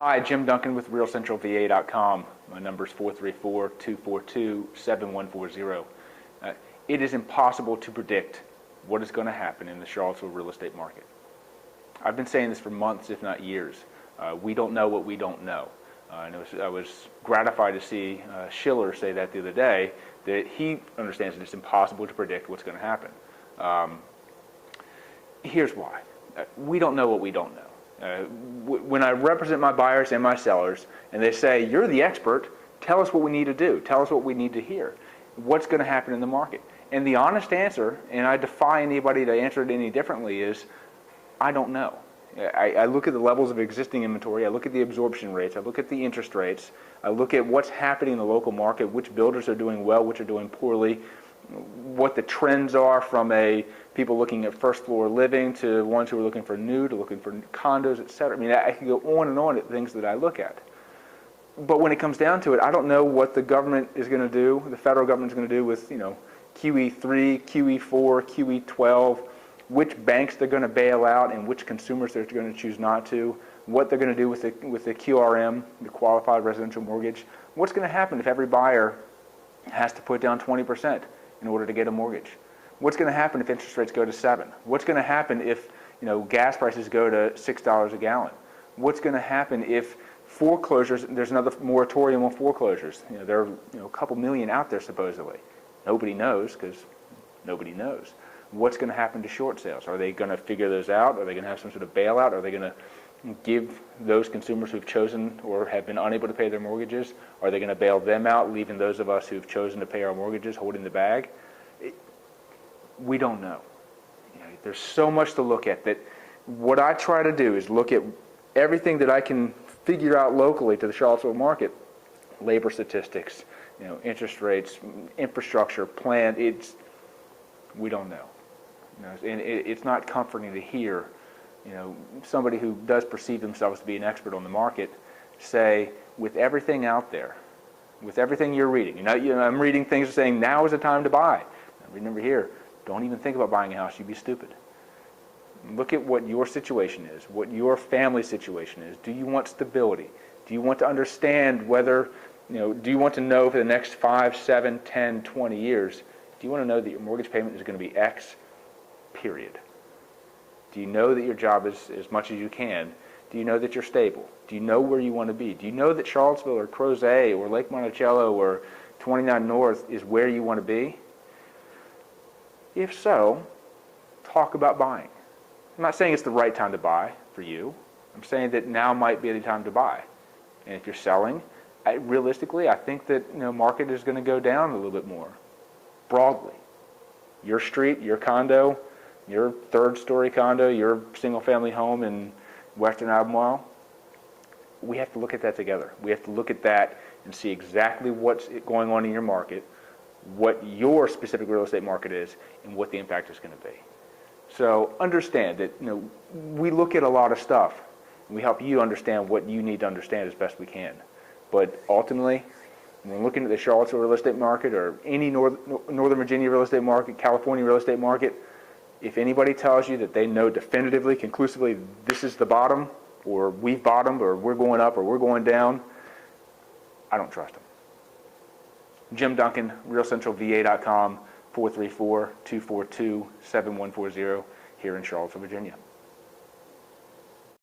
Hi, Jim Duncan with RealCentralVA.com. My number is 434-242-7140. It is impossible to predict what is going to happen in the Charlottesville real estate market. I've been saying this for months, if not years. We don't know what we don't know. And I was gratified to see Schiller say that the other day, that he understands that it's impossible to predict what's going to happen. Here's why. We don't know what we don't know. When I represent my buyers and my sellers, and they say, you're the expert, tell us what we need to do, tell us what we need to hear, what's going to happen in the market. And the honest answer, and I defy anybody to answer it any differently, is I don't know. I look at the levels of existing inventory, I look at the absorption rates, I look at the interest rates, I look at what's happening in the local market, which builders are doing well, which are doing poorly, what the trends are from people looking at first floor living to ones who are looking for new, to looking for condos, etc. I mean, I can go on and on at things that I look at. But when it comes down to it, I don't know what the government is going to do, the federal government is going to do with, QE3, QE4, QE12, which banks they're going to bail out and which consumers they're going to choose not to, what they're going to do with the QRM, the Qualified Residential Mortgage. What's going to happen if every buyer has to put down 20% in order to get a mortgage? What's going to happen if interest rates go to 7? What's going to happen if gas prices go to $6 a gallon? What's going to happen if foreclosures? There's another moratorium on foreclosures. There are a couple million out there supposedly. Nobody knows because nobody knows. What's going to happen to short sales? Are they going to figure those out? Are they going to have some sort of bailout? Are they going to give those consumers who've chosen or have been unable to pay their mortgages, are they going to bail them out, leaving those of us who've chosen to pay our mortgages holding the bag? We don't know. There's so much to look at that what I try to do is look at everything that I can figure out locally to the Charlottesville market, labor statistics, interest rates, infrastructure, plan. We don't know. And it's not comforting to hear somebody who does perceive themselves to be an expert on the market say, with everything out there, with everything you're reading, I'm reading things saying now is the time to buy. Remember here, don't even think about buying a house, you'd be stupid. Look at what your situation is, what your family situation is. Do you want stability? Do you want to understand whether, do you want to know for the next 5, 7, 10, 20 years, do you want to know that your mortgage payment is going to be X, period? Do you know that your job is as much as you can? Do you know that you're stable? Do you know where you want to be? Do you know that Charlottesville or Crozet or Lake Monticello or 29 North is where you want to be? If so, talk about buying. I'm not saying it's the right time to buy for you. I'm saying that now might be the time to buy. And if you're selling, realistically, I think that market is going to go down a little bit more, broadly. Your street, your condo, your third-story condo, your single-family home in Western Albemarle, we have to look at that together. We have to look at that and see exactly what's going on in your market, what your specific real estate market is, and what the impact is going to be. So understand that we look at a lot of stuff, and we help you understand what you need to understand as best we can. But ultimately, when we're looking at the Charlottesville real estate market or any Northern Virginia real estate market, California real estate market, if anybody tells you that they know definitively, conclusively, this is the bottom, or we've bottomed, or we're going up, or we're going down, I don't trust them. Jim Duncan, RealCentralVA.com, 434-242-7140 here in Charlottesville, Virginia.